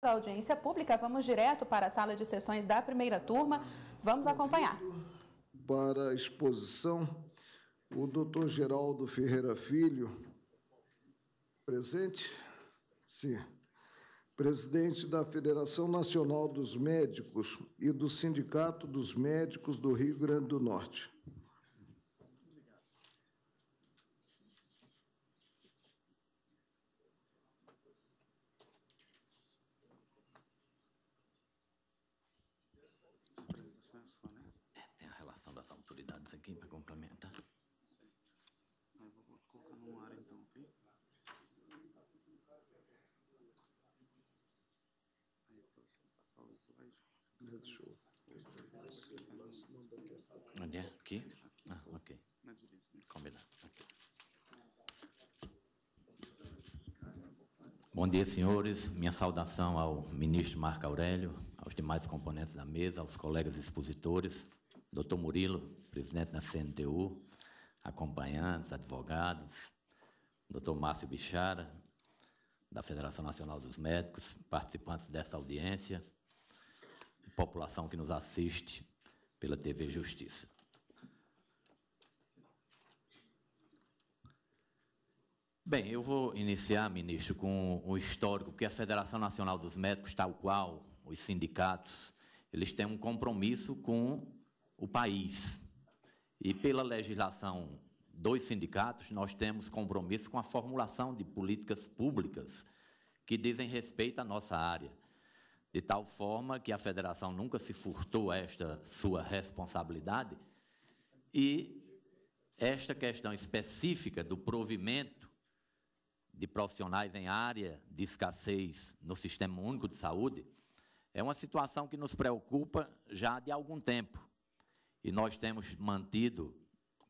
da audiência pública, vamos direto para a sala de sessões da primeira turma. Vamos acompanhar. Para a exposição, o doutor Geraldo Ferreira Filho, presente? Sim. Presidente da Federação Nacional dos Médicos e do Sindicato dos Médicos do Rio Grande do Norte. Tem a relação das autoridades aqui para complementar. Eu vou colocar no ar, então, ok? Aí, professor, passar o slide. Deixa eu... Onde é? Aqui? Ah, ok. Na direita. Combinado. Aqui. Bom dia, senhores. Minha saudação ao ministro Marco Aurélio, aos demais componentes da mesa, aos colegas expositores, doutor Murilo, presidente da CNTU, acompanhantes, advogados, doutor Márcio Bichara, da Federação Nacional dos Médicos, participantes dessa audiência, e população que nos assiste pela TV Justiça. Bem, eu vou iniciar, ministro, com o histórico, porque a Federação Nacional dos Médicos, tal qual os sindicatos, eles têm um compromisso com o país. E pela legislação dos sindicatos, nós temos compromisso com a formulação de políticas públicas que dizem respeito à nossa área, de tal forma que a Federação nunca se furtou a esta sua responsabilidade e esta questão específica do provimento de profissionais em área de escassez no Sistema Único de Saúde é uma situação que nos preocupa já de algum tempo. E nós temos mantido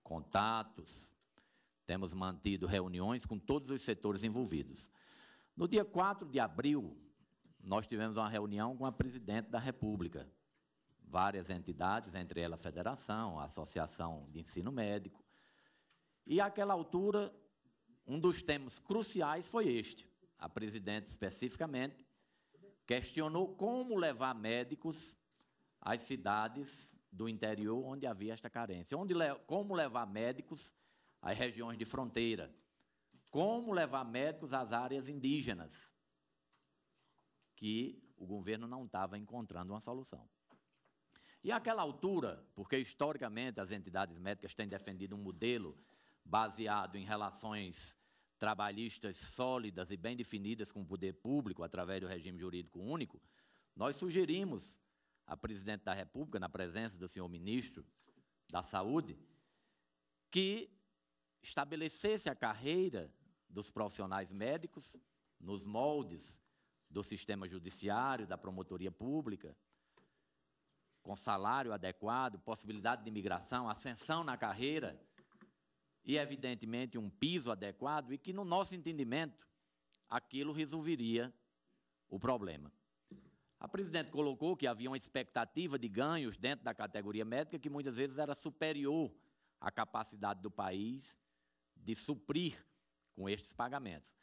contatos, temos mantido reuniões com todos os setores envolvidos. No dia 4 de abril, nós tivemos uma reunião com a presidente da República, várias entidades, entre elas a Federação, a Associação de Ensino Médico, e àquela altura, um dos temas cruciais foi este. A presidente, especificamente, questionou como levar médicos às cidades do interior onde havia esta carência, como levar médicos às regiões de fronteira, como levar médicos às áreas indígenas, que o governo não estava encontrando uma solução. E àquela altura, porque historicamente as entidades médicas têm defendido um modelo baseado em relações trabalhistas sólidas e bem definidas com o poder público através do regime jurídico único, nós sugerimos à presidente da República, na presença do senhor ministro da Saúde, que estabelecesse a carreira dos profissionais médicos nos moldes do sistema judiciário, da promotoria pública, com salário adequado, possibilidade de imigração, ascensão na carreira e, evidentemente, um piso adequado e que, no nosso entendimento, aquilo resolveria o problema. A presidente colocou que havia uma expectativa de ganhos dentro da categoria médica que muitas vezes era superior à capacidade do país de suprir com estes pagamentos.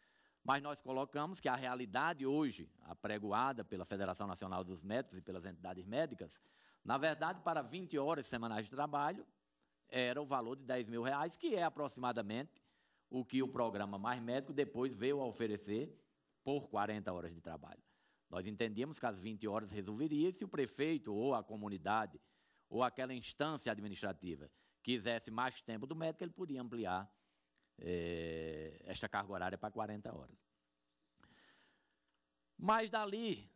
Mas nós colocamos que a realidade hoje, apregoada pela Federação Nacional dos Médicos e pelas entidades médicas, na verdade, para 20 horas semanais de trabalho, era o valor de R$10.000, que é aproximadamente o que o programa Mais Médico depois veio a oferecer por 40 horas de trabalho. Nós entendíamos que as 20 horas resolveria, e se o prefeito ou a comunidade ou aquela instância administrativa quisesse mais tempo do médico, ele podia ampliar esta carga horária para 40 horas. Mas dali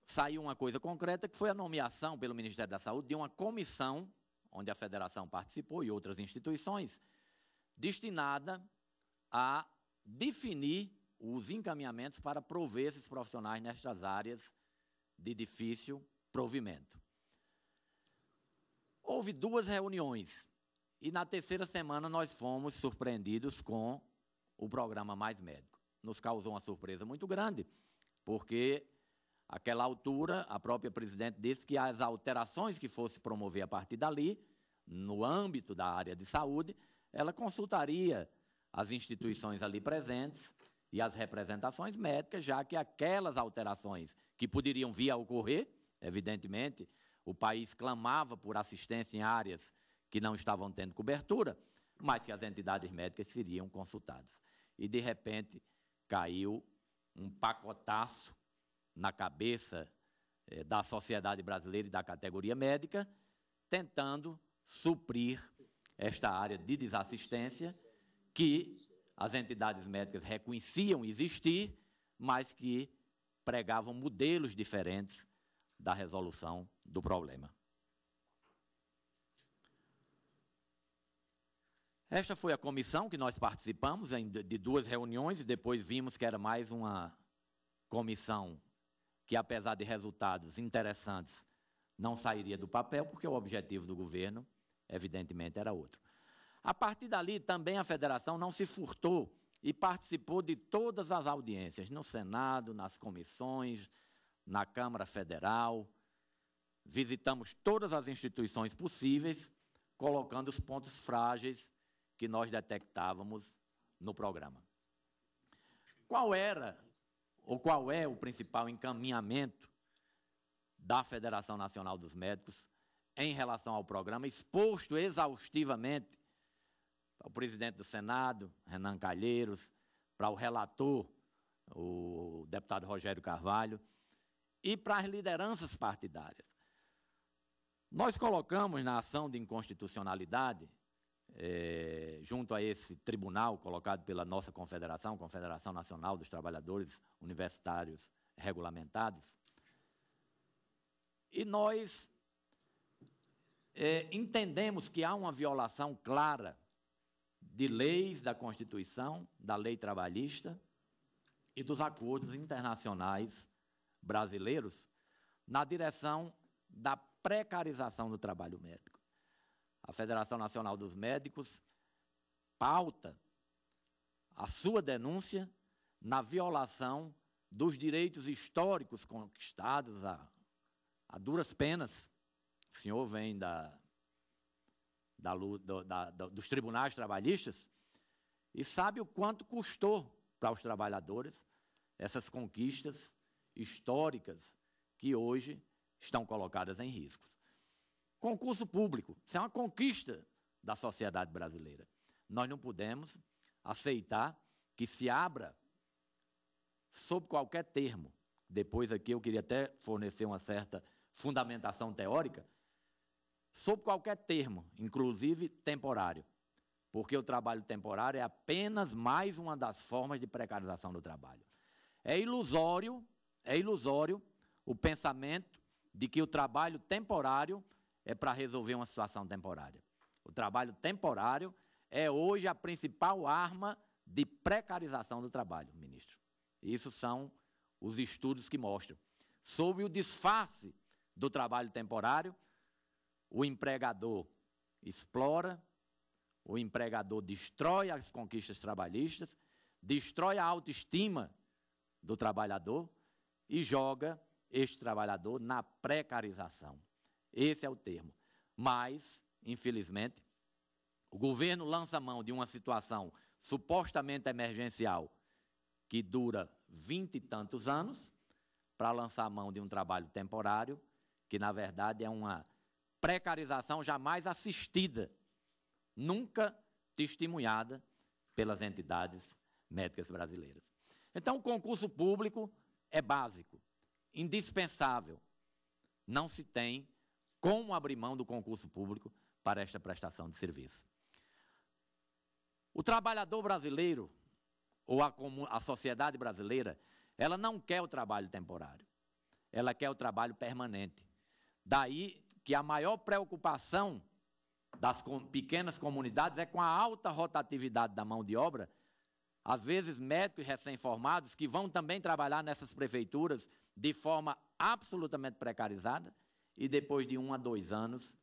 saiu uma coisa concreta, que foi a nomeação pelo Ministério da Saúde de uma comissão, onde a Federação participou e outras instituições, destinada a definir os encaminhamentos para prover esses profissionais nestas áreas de difícil provimento. Houve 2 reuniões e na terceira semana nós fomos surpreendidos com o programa Mais Médico. Nos causou uma surpresa muito grande, porque àquela altura a própria presidente disse que as alterações que fosse promover a partir dali, no âmbito da área de saúde, ela consultaria as instituições ali presentes e as representações médicas, já que aquelas alterações que poderiam vir a ocorrer, evidentemente, o país clamava por assistência em áreas que não estavam tendo cobertura, mas que as entidades médicas seriam consultadas. E, de repente, caiu um pacotaço na cabeça da sociedade brasileira e da categoria médica, tentando suprir esta área de desassistência que as entidades médicas reconheciam existir, mas que pregavam modelos diferentes da resolução do problema. Esta foi a comissão que nós participamos de 2 reuniões e depois vimos que era mais uma comissão que, apesar de resultados interessantes, não sairia do papel, porque o objetivo do governo, evidentemente, era outro. A partir dali, também a federação não se furtou e participou de todas as audiências, no Senado, nas comissões, na Câmara Federal. Visitamos todas as instituições possíveis, colocando os pontos frágeis que nós detectávamos no programa. Qual era, ou qual é o principal encaminhamento da Federação Nacional dos Médicos em relação ao programa, exposto exaustivamente ao presidente do Senado, Renan Calheiros, para o relator, o deputado Rogério Carvalho, e para as lideranças partidárias? Nós colocamos na ação de inconstitucionalidade, junto a esse tribunal colocado pela nossa confederação, Confederação Nacional dos Trabalhadores Universitários Regulamentados, e nós entendemos que há uma violação clara de leis da Constituição, da lei trabalhista e dos acordos internacionais brasileiros na direção da precarização do trabalho médico. A Federação Nacional dos Médicos pauta a sua denúncia na violação dos direitos históricos conquistados a duras penas. O senhor vem dos tribunais trabalhistas e sabe o quanto custou para os trabalhadores essas conquistas históricas que hoje estão colocadas em risco. Concurso público, isso é uma conquista da sociedade brasileira. Nós não podemos aceitar que se abra, sob qualquer termo, depois aqui eu queria até fornecer uma certa fundamentação teórica, sob qualquer termo, inclusive temporário, porque o trabalho temporário é apenas mais uma das formas de precarização do trabalho. É ilusório o pensamento de que o trabalho temporário é para resolver uma situação temporária. O trabalho temporário é hoje a principal arma de precarização do trabalho, ministro. Isso são os estudos que mostram. Sob o disfarce do trabalho temporário, o empregador explora, o empregador destrói as conquistas trabalhistas, destrói a autoestima do trabalhador e joga este trabalhador na precarização. Esse é o termo. Mas, infelizmente, o governo lança mão de uma situação supostamente emergencial que dura 20 e tantos anos para lançar mão de um trabalho temporário que, na verdade, é uma precarização jamais assistida, nunca testemunhada pelas entidades médicas brasileiras. Então, o concurso público é básico, indispensável. Não se tem como abrir mão do concurso público para esta prestação de serviço. O trabalhador brasileiro, ou a sociedade brasileira, ela não quer o trabalho temporário, ela quer o trabalho permanente. Daí que a maior preocupação das pequenas comunidades é com a alta rotatividade da mão de obra, às vezes médicos recém-formados que vão também trabalhar nessas prefeituras de forma absolutamente precarizada e depois de 1 a 2 anos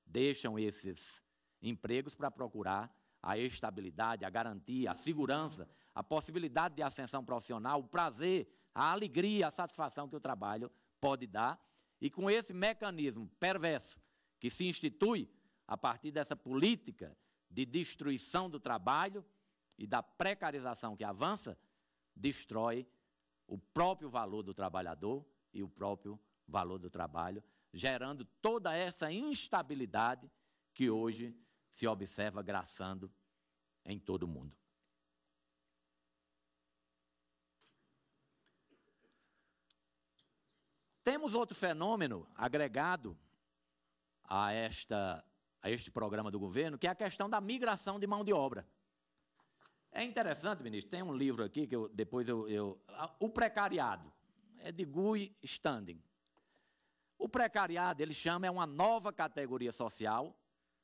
deixam esses empregos para procurar a estabilidade, a garantia, a segurança, a possibilidade de ascensão profissional, o prazer, a alegria, a satisfação que o trabalho pode dar. E com esse mecanismo perverso que se institui a partir dessa política de destruição do trabalho e da precarização que avança, destrói o próprio valor do trabalhador e o próprio valor do trabalho, gerando toda essa instabilidade que hoje se observa graçando em todo o mundo. Temos outro fenômeno agregado a este programa do governo, que é a questão da migração de mão de obra. É interessante, ministro, tem um livro aqui que o precariado, é de Guy Standing. O precariado, ele chama, é uma nova categoria social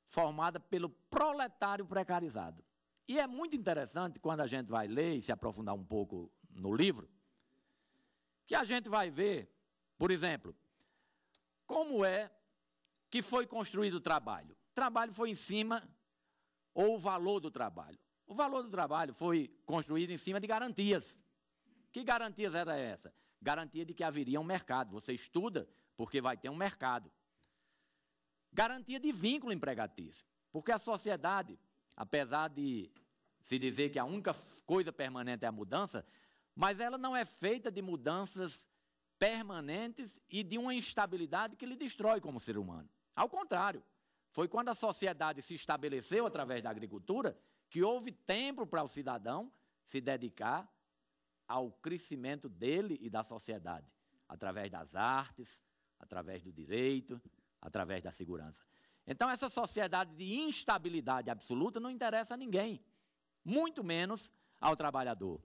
formada pelo proletário precarizado. E é muito interessante, quando a gente vai ler e se aprofundar um pouco no livro, que a gente vai ver, por exemplo, como é que foi construído o trabalho. O trabalho foi em cima, ou o valor do trabalho. O valor do trabalho foi construído em cima de garantias. Que garantias era essa? Garantia de que haveria um mercado. Você estuda porque vai ter um mercado. Garantia de vínculo empregatício. Porque a sociedade, apesar de se dizer que a única coisa permanente é a mudança, mas ela não é feita de mudanças permanentes e de uma instabilidade que lhe destrói como ser humano. Ao contrário, foi quando a sociedade se estabeleceu através da agricultura que houve tempo para o cidadão se dedicar ao crescimento dele e da sociedade, através das artes, através do direito, através da segurança. Então, essa sociedade de instabilidade absoluta não interessa a ninguém, muito menos ao trabalhador.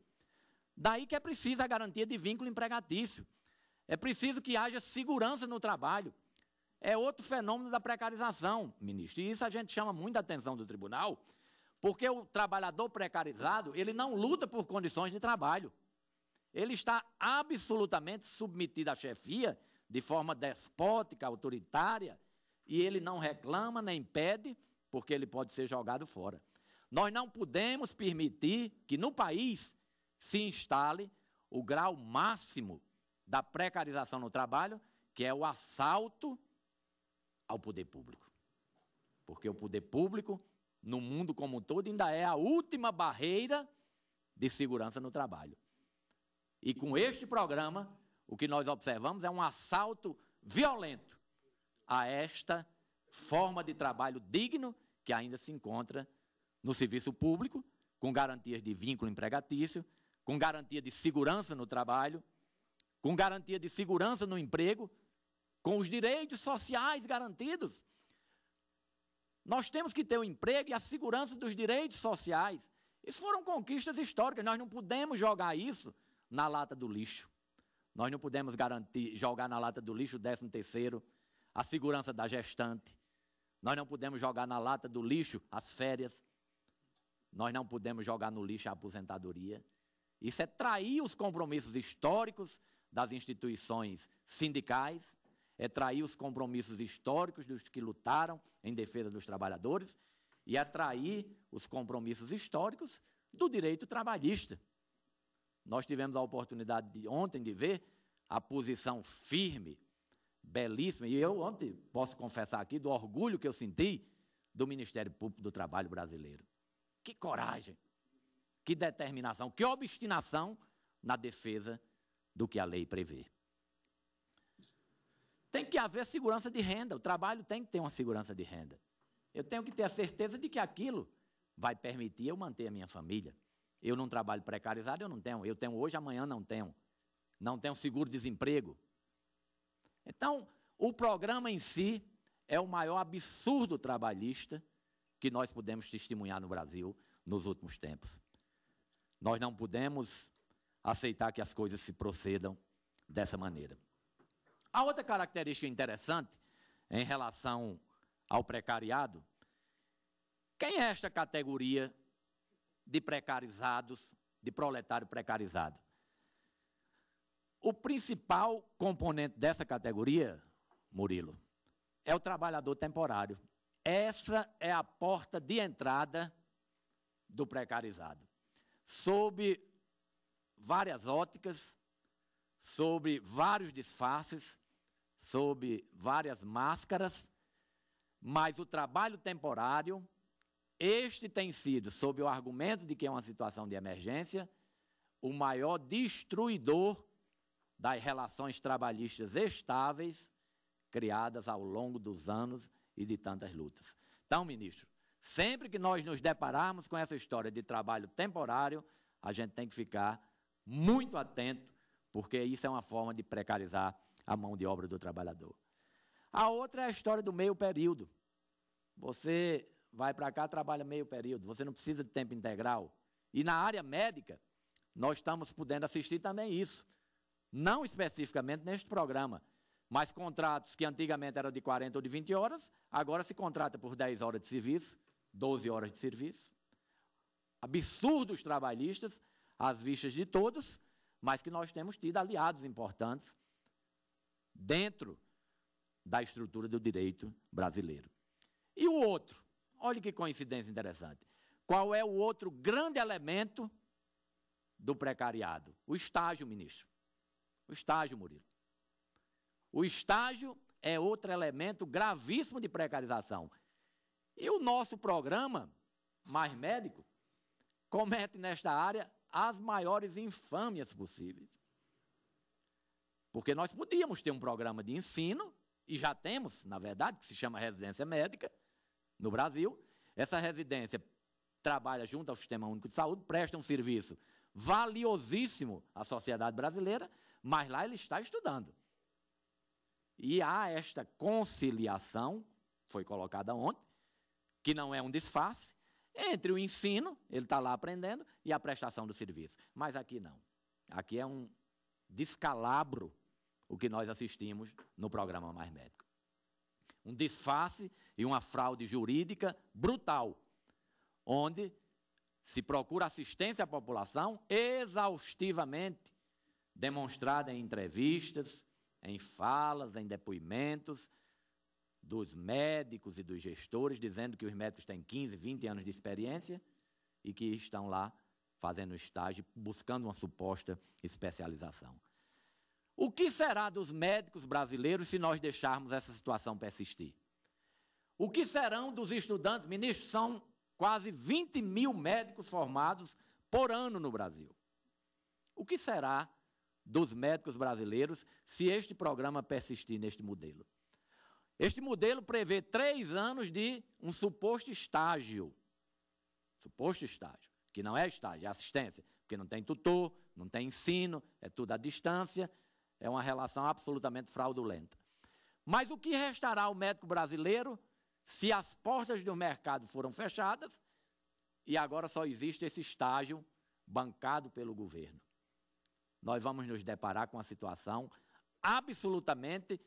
Daí que é preciso a garantia de vínculo empregatício. É preciso que haja segurança no trabalho. É outro fenômeno da precarização, ministro. E isso a gente chama muita atenção do tribunal, porque o trabalhador precarizado, ele não luta por condições de trabalho. Ele está absolutamente submetido à chefia, de forma despótica, autoritária, e ele não reclama nem pede, porque ele pode ser jogado fora. Nós não podemos permitir que no país se instale o grau máximo da precarização no trabalho, que é o assalto ao poder público. Porque o poder público, no mundo como um todo, ainda é a última barreira de segurança no trabalho. E com este programa, o que nós observamos é um assalto violento a esta forma de trabalho digno que ainda se encontra no serviço público, com garantias de vínculo empregatício, com garantia de segurança no trabalho, com garantia de segurança no emprego, com os direitos sociais garantidos. Nós temos que ter o emprego e a segurança dos direitos sociais. Isso foram conquistas históricas, nós não podemos jogar isso na lata do lixo. Nós não podemos jogar na lata do lixo o 13º, a segurança da gestante. Nós não podemos jogar na lata do lixo as férias. Nós não podemos jogar no lixo a aposentadoria. Isso é trair os compromissos históricos das instituições sindicais, é trair os compromissos históricos dos que lutaram em defesa dos trabalhadores e é trair os compromissos históricos do direito trabalhista. Nós tivemos a oportunidade ontem de ver a posição firme, belíssima, e eu ontem posso confessar aqui do orgulho que eu senti do Ministério Público do Trabalho brasileiro. Que coragem, que determinação, que obstinação na defesa do que a lei prevê. Tem que haver segurança de renda, o trabalho tem que ter uma segurança de renda. Eu tenho que ter a certeza de que aquilo vai permitir eu manter a minha família. Eu não trabalho precarizado, eu tenho hoje, amanhã não tenho. Não tenho seguro-desemprego. Então, o programa em si é o maior absurdo trabalhista que nós podemos testemunhar no Brasil nos últimos tempos. Nós não podemos aceitar que as coisas se procedam dessa maneira. A outra característica interessante em relação ao precariado, quem é esta categoria de precarizados, de proletário precarizado? O principal componente dessa categoria, Murilo, é o trabalhador temporário. Essa é a porta de entrada do precarizado. Sob várias óticas, sob vários disfarces, sob várias máscaras, mas o trabalho temporário, este tem sido, sob o argumento de que é uma situação de emergência, o maior destruidor das relações trabalhistas estáveis criadas ao longo dos anos e de tantas lutas. Então, ministro, sempre que nós nos depararmos com essa história de trabalho temporário, a gente tem que ficar muito atento, porque isso é uma forma de precarizar a mão de obra do trabalhador. A outra é a história do meio período. Você vai para cá, trabalha meio período, você não precisa de tempo integral. E na área médica, nós estamos podendo assistir também isso. Não especificamente neste programa, mas contratos que antigamente eram de 40 ou de 20 horas, agora se contrata por 10 horas de serviço, 12 horas de serviço. Absurdos trabalhistas, às vistas de todos, mas que nós temos tido aliados importantes dentro da estrutura do direito brasileiro. E o outro, olha que coincidência interessante, qual é o outro grande elemento do precariado? O estágio, ministro. O estágio, Murilo. O estágio é outro elemento gravíssimo de precarização. E o nosso programa, Mais Médico, comete nesta área as maiores infâmias possíveis. Porque nós podíamos ter um programa de ensino, e já temos, na verdade, que se chama residência médica, no Brasil. Essa residência trabalha junto ao Sistema Único de Saúde, presta um serviço valiosíssimo à sociedade brasileira, mas lá ele está estudando. E há esta conciliação, foi colocada ontem, que não é um disfarce, entre o ensino, ele está lá aprendendo, e a prestação do serviço. Mas aqui não. Aqui é um descalabro o que nós assistimos no programa Mais Médico. Um disfarce e uma fraude jurídica brutal, onde se procura assistência à população exaustivamente, demonstrada em entrevistas, em falas, em depoimentos dos médicos e dos gestores, dizendo que os médicos têm 15, 20 anos de experiência e que estão lá fazendo estágio, buscando uma suposta especialização. O que será dos médicos brasileiros se nós deixarmos essa situação persistir? O que serão dos estudantes? Ministro, são quase 20 mil médicos formados por ano no Brasil. O que será dos médicos brasileiros se este programa persistir neste modelo? Este modelo prevê 3 anos de um suposto estágio. Suposto estágio, que não é estágio, é assistência, porque não tem tutor, não tem ensino, é tudo à distância, é uma relação absolutamente fraudulenta. Mas o que restará ao médico brasileiro se as portas do mercado foram fechadas e agora só existe esse estágio bancado pelo governo? Nós vamos nos deparar com uma situação absolutamente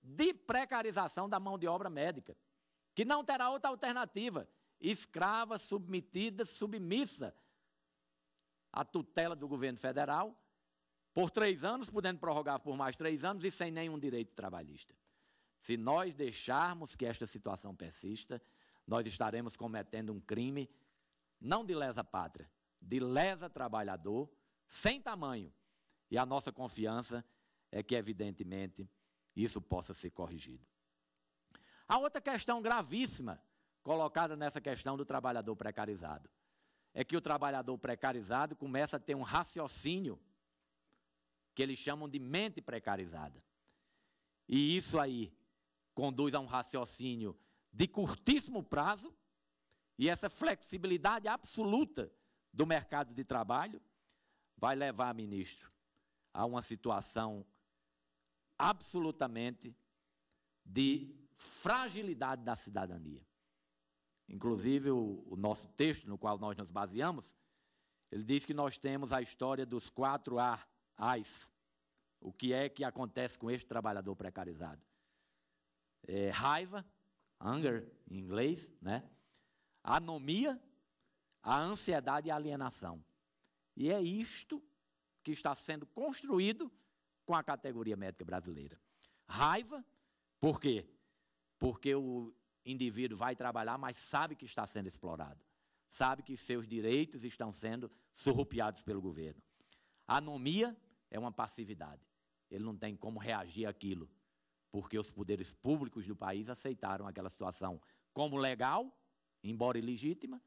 de precarização da mão de obra médica, que não terá outra alternativa, escrava, submetida, submissa à tutela do governo federal, por 3 anos, podendo prorrogar por mais 3 anos e sem nenhum direito trabalhista. Se nós deixarmos que esta situação persista, nós estaremos cometendo um crime, não de lesa pátria, de lesa trabalhador, sem tamanho. E a nossa confiança é que, evidentemente, isso possa ser corrigido. A outra questão gravíssima colocada nessa questão do trabalhador precarizado é que o trabalhador precarizado começa a ter um raciocínio que eles chamam de mente precarizada. E isso aí conduz a um raciocínio de curtíssimo prazo, e essa flexibilidade absoluta do mercado de trabalho vai levar, ministro, a uma situação absolutamente de fragilidade da cidadania. Inclusive, o nosso texto, no qual nós nos baseamos, ele diz que nós temos a história dos 4 A's. O que é que acontece com este trabalhador precarizado? Raiva, anger em inglês, né? A anomia, a ansiedade e a alienação. E é isto que está sendo construído com a categoria médica brasileira. Raiva, por quê? Porque o indivíduo vai trabalhar, mas sabe que está sendo explorado. Sabe que seus direitos estão sendo surrupiados pelo governo. A anomia é uma passividade. Ele não tem como reagir àquilo, porque os poderes públicos do país aceitaram aquela situação como legal, embora ilegítima,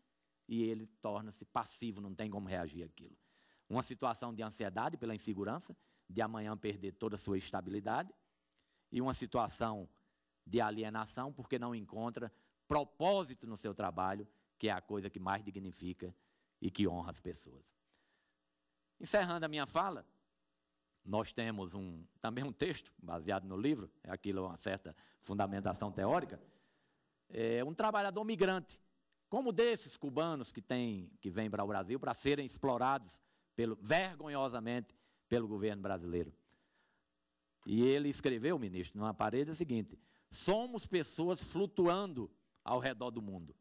e ele torna-se passivo, não tem como reagir àquilo. uma situação de ansiedade pela insegurança, de amanhã perder toda a sua estabilidade, e uma situação de alienação, porque não encontra propósito no seu trabalho, que é a coisa que mais dignifica e que honra as pessoas. Encerrando a minha fala, nós temos também um texto, baseado no livro, é aquilo, uma certa fundamentação teórica, um trabalhador migrante, como desses cubanos que vêm para o Brasil para serem explorados vergonhosamente pelo governo brasileiro. E ele escreveu, ministro, numa parede o seguinte: somos pessoas flutuando ao redor do mundo.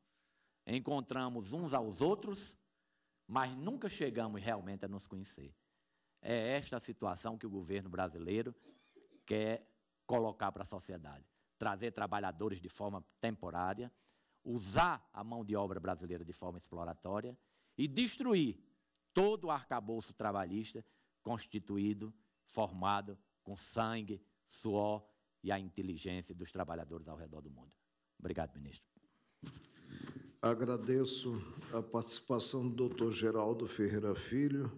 Encontramos uns aos outros, mas nunca chegamos realmente a nos conhecer. É esta a situação que o governo brasileiro quer colocar para a sociedade. Trazer trabalhadores de forma temporária, usar a mão de obra brasileira de forma exploratória e destruir todo o arcabouço trabalhista constituído, formado com sangue, suor e a inteligência dos trabalhadores ao redor do mundo. Obrigado, ministro. Agradeço a participação do Dr. Geraldo Ferreira Filho,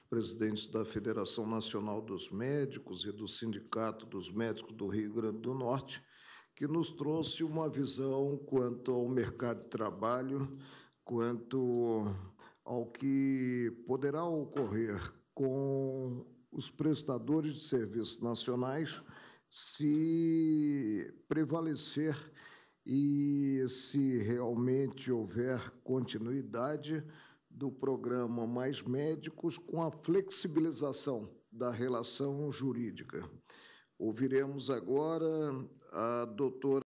presidente da Federação Nacional dos Médicos e do Sindicato dos Médicos do Rio Grande do Norte, que nos trouxe uma visão quanto ao mercado de trabalho, quanto ao que poderá ocorrer com os prestadores de serviços nacionais se prevalecer e se realmente houver continuidade do programa Mais Médicos com a flexibilização da relação jurídica. Ouviremos agora a doutora